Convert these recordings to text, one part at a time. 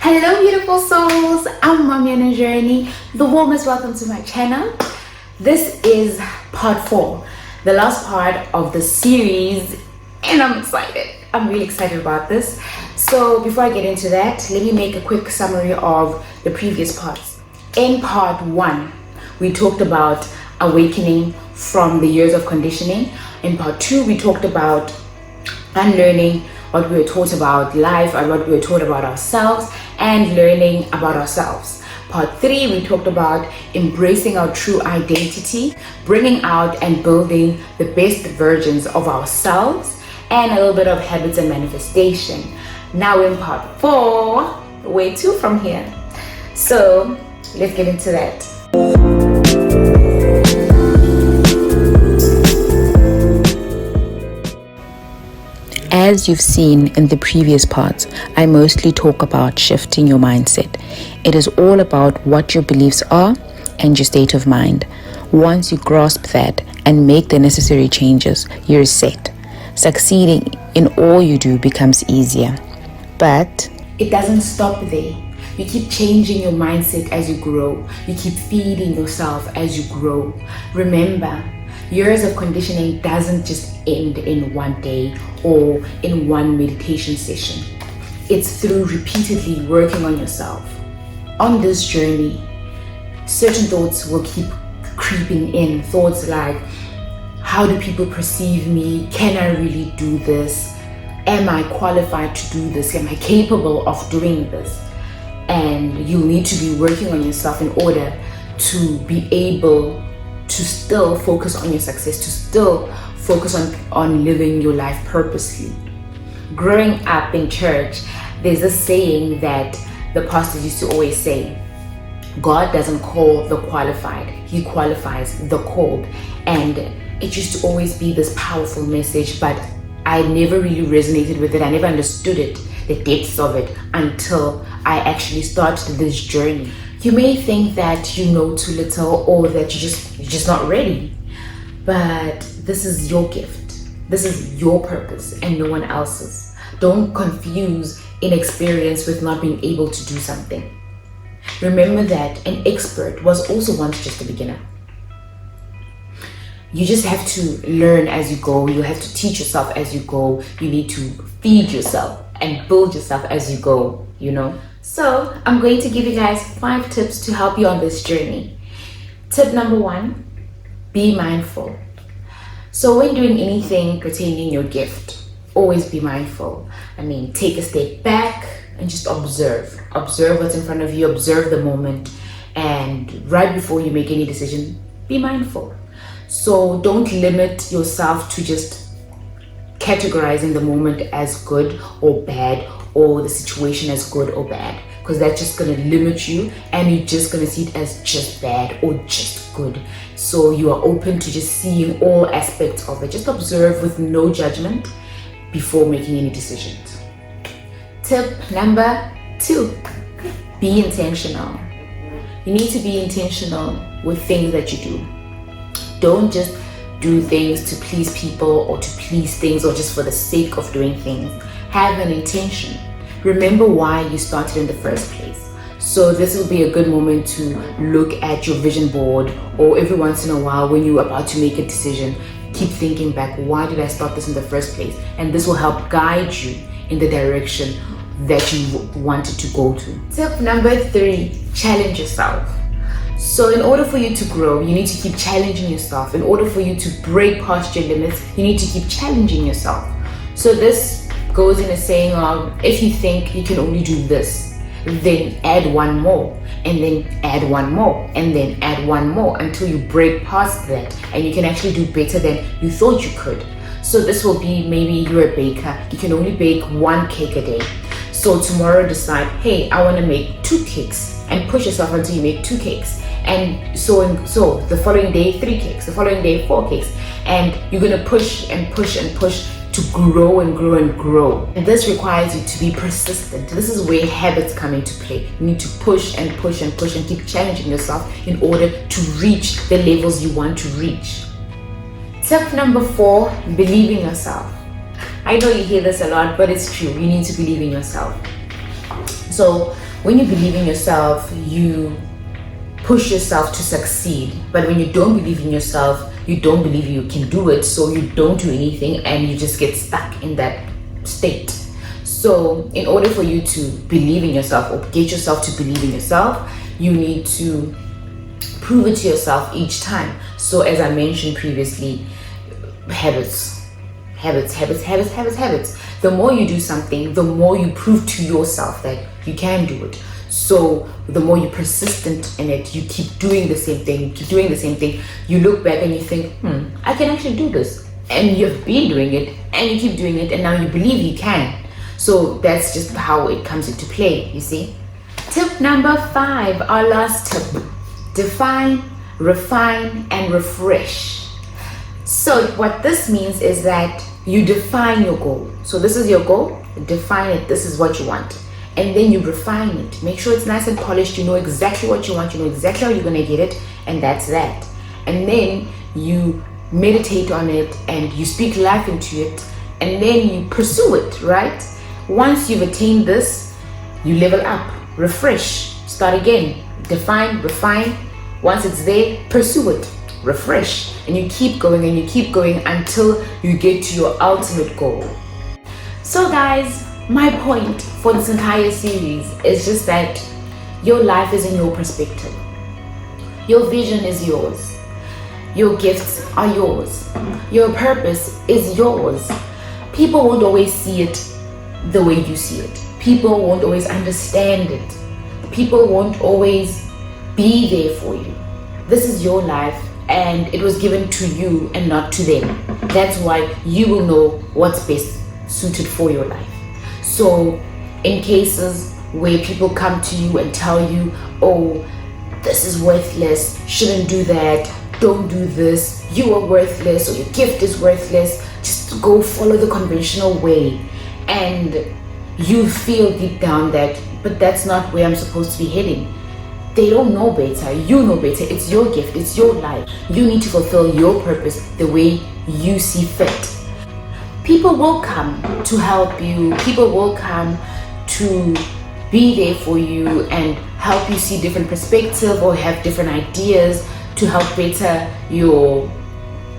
Hello beautiful souls, I'm Mommy on a Journey. The warmest welcome to my channel. This is part 4, the last part of the series, and I'm excited. I'm really excited about this. So before I get into that, let me make a quick summary of the previous parts. In part 1, we talked about awakening from the years of conditioning. In part 2, we talked about unlearning what we were taught about life and what we were taught about ourselves and learning about ourselves. Part 3, we talked about embracing our true identity, bringing out and building the best versions of ourselves, and a little bit of habits and manifestation. Now in part 4, way 2 from here. So let's get into that. As you've seen in the previous parts, I mostly talk about shifting your mindset. It is all about what your beliefs are and your state of mind. Once you grasp that and make the necessary changes, you're set. Succeeding in all you do becomes easier. But it doesn't stop there. You keep changing your mindset as you grow. You keep feeding yourself as you grow. Remember, years of conditioning doesn't just end in one day or in one meditation session. It's through repeatedly working on yourself. On this journey, certain thoughts will keep creeping in. Thoughts like, how do people perceive me? Can I really do this? Am I qualified to do this? Am I capable of doing this? And you need to be working on yourself in order to be able to still focus on your success, to still focus on living your life purposely. Growing up in church, there's a saying that the pastors used to always say, God doesn't call the qualified, He qualifies the called. And it used to always be this powerful message, but I never really resonated with it. I never understood it, the depths of it, until I actually started this journey. You may think that you know too little or that you're just not ready, but this is your gift. This is your purpose and no one else's. Don't confuse inexperience with not being able to do something. Remember that an expert was also once just a beginner. You just have to learn as you go. You have to teach yourself as you go. You need to feed yourself and build yourself as you go, you know. So I'm going to give you guys 5 tips to help you on this journey. Tip number 1, be mindful. So when doing anything pertaining your gift, always be mindful. Take a step back and just observe. Observe what's in front of you, observe the moment, and right before you make any decision, be mindful. So don't limit yourself to just categorizing the moment as good or bad, or the situation as good or bad, because that's just going to limit you and you're just going to see it as just bad or just good. So you are open to just seeing all aspects of it. Just observe with no judgment before making any decisions. Tip number 2, be intentional. You need to be intentional with things that you do. Don't just do things to please people or to please things or just for the sake of doing things. Have an intention. Remember why you started in the first place. So this will be a good moment to look at your vision board, or every once in a while when you're about to make a decision, keep thinking back, why did I start this in the first place? And this will help guide you in the direction that you wanted to go to. Tip number 3, challenge yourself. So in order for you to grow, you need to keep challenging yourself. In order for you to break past your limits, you need to keep challenging yourself. So this goes in a saying of, if you think you can only do this, then add one more, and then add one more, and then add one more until you break past that and you can actually do better than you thought you could. So this will be, maybe you're a baker, you can only bake 1 cake a day. So tomorrow decide, hey, I want to make 2 cakes, and push yourself until you make 2 cakes. And so the following day 3 cakes, the following day 4 cakes, and you're going to push and push and push to grow and grow and grow. And this requires you to be persistent. This is where habits come into play. You need to push and push and push and keep challenging yourself in order to reach the levels you want to reach. Tip number 4, believe in yourself. I know you hear this a lot, but it's true. You need to believe in yourself. So when you believe in yourself, you push yourself to succeed. But when you don't believe in yourself, you don't believe you can do it, so you don't do anything and you just get stuck in that state. So in order for you to believe in yourself or get yourself to believe in yourself, you need to prove it to yourself each time. So as I mentioned previously, habits. The more you do something, the more you prove to yourself that you can do it. So the more you're persistent in it, you keep doing the same thing, you look back and you think, I can actually do this. And you've been doing it and you keep doing it and now you believe you can. So that's just how it comes into play, you see. Tip number 5, our last tip: define, refine, and refresh. So what this means is that you define your goal. So this is your goal, define it, this is what you want. And then you refine it. Make sure it's nice and polished, you know exactly what you want, you know exactly how you're gonna get it, and that's that. And then you meditate on it and you speak life into it, and then you pursue it, right? Once you've attained this, you level up, refresh, start again, define, refine. Once it's there, pursue it, refresh, and you keep going and you keep going until you get to your ultimate goal. So guys, my point for this entire series is just that your life is in your perspective. Your vision is yours. Your gifts are yours. Your purpose is yours. People won't always see it the way you see it. People won't always understand it. People won't always be there for you. This is your life and it was given to you and not to them. That's why you will know what's best suited for your life. So in cases where people come to you and tell you, oh, this is worthless, shouldn't do that, don't do this, you are worthless, or your gift is worthless, just go follow the conventional way. And you feel deep down that, but that's not where I'm supposed to be heading. They don't know better, you know better. It's your gift, it's your life. You need to fulfill your purpose the way you see fit. People will come to help you, people will come to be there for you and help you see different perspective or have different ideas to help better your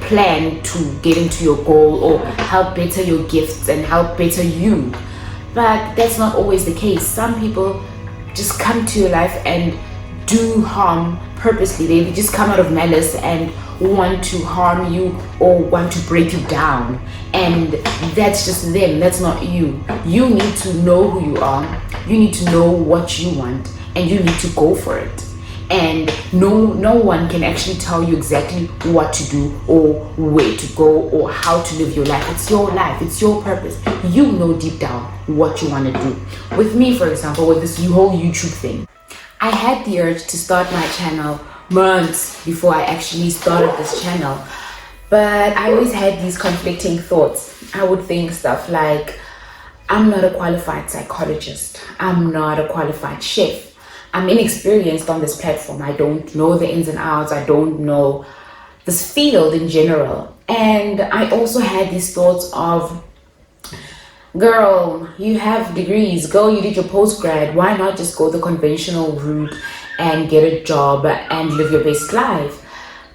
plan to get into your goal, or help better your gifts and help better you. But that's not always the case. Some people just come to your life and do harm purposely. They just come out of malice and want to harm you or want to break you down, and that's just them, that's not you. You need to know who you are, you need to know what you want, and you need to go for it. And no one can actually tell you exactly what to do or where to go or how to live your life. It's your life, it's your purpose. You know deep down what you want to do. With me, for example, with this whole YouTube thing, I had the urge to start my channel months before I actually started this channel, but I always had these conflicting thoughts. I would think stuff like, I'm not a qualified psychologist, I'm not a qualified chef, I'm inexperienced on this platform, I don't know the ins and outs, I don't know this field in general. And I also had these thoughts of, girl, you have degrees, go, you did your postgrad, why not just go the conventional route and get a job and live your best life?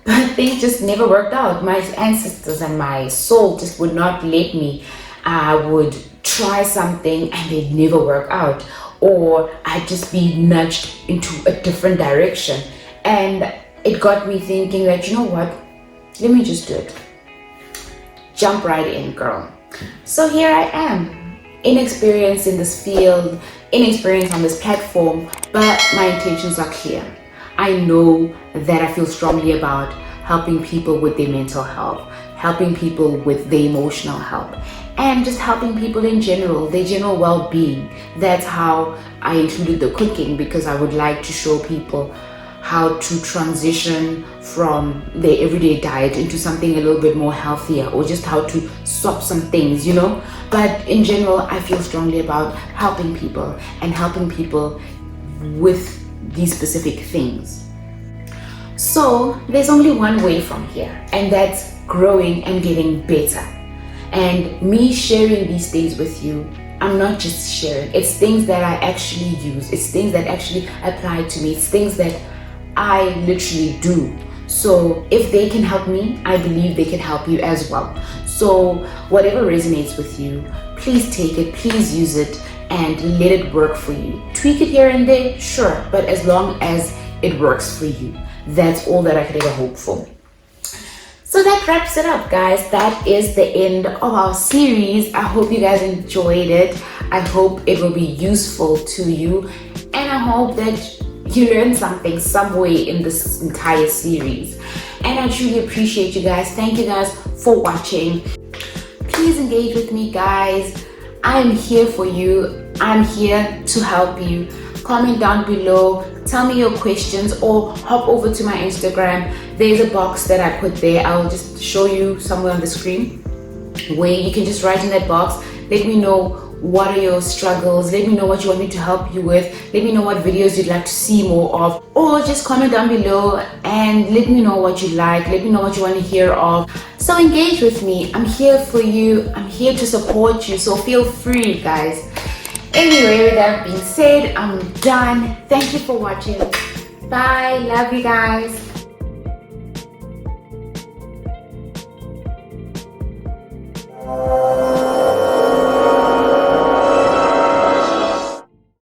But things just never worked out. My ancestors and my soul just would not let me. I would try something and they'd never work out, or I'd just be nudged into a different direction. And it got me thinking that, you know what, let me just do it. Jump right in, girl. So here I am, inexperienced in this field, inexperienced on this platform, but my intentions are clear. I know that I feel strongly about helping people with their mental health, helping people with their emotional health, and just helping people in general, their general well-being. That's how I included the cooking, because I would like to show people how to transition from their everyday diet into something a little bit more healthier, or just how to swap some things, you know. But in general, I feel strongly about helping people and helping people with these specific things. So there's only one way from here, and that's growing and getting better. And me sharing these things with you I'm not just sharing. It's things that I actually use. It's things that actually apply to me. It's things that I literally do. So if they can help me, I believe they can help you as well. So whatever resonates with you, please take it, please use it, and let it work for you. Tweak it here and there, sure, but as long as it works for you, that's all that I could ever hope for. So that wraps it up, guys. That is the end of our series. I hope you guys enjoyed it. I hope it will be useful to you, and I hope that you learned something some way in this entire series. And I truly appreciate you guys. Thank you guys for watching. Please engage with me, guys. I'm here for you. I'm here to help you. Comment down below, tell me your questions, or hop over to my Instagram. There's a box that I put there. I'll just show you somewhere on the screen where you can just write in that box. Let me know what are your struggles. Let me know what you want me to help you with. Let me know what videos you'd like to see more of, or just comment down below and let me know what you like. Let me know what you want to hear of. So engage with me. I'm here for you. I'm here to support you. So feel free, guys. Anyway, with that being said, I'm done. Thank you for watching. Bye. Love you guys.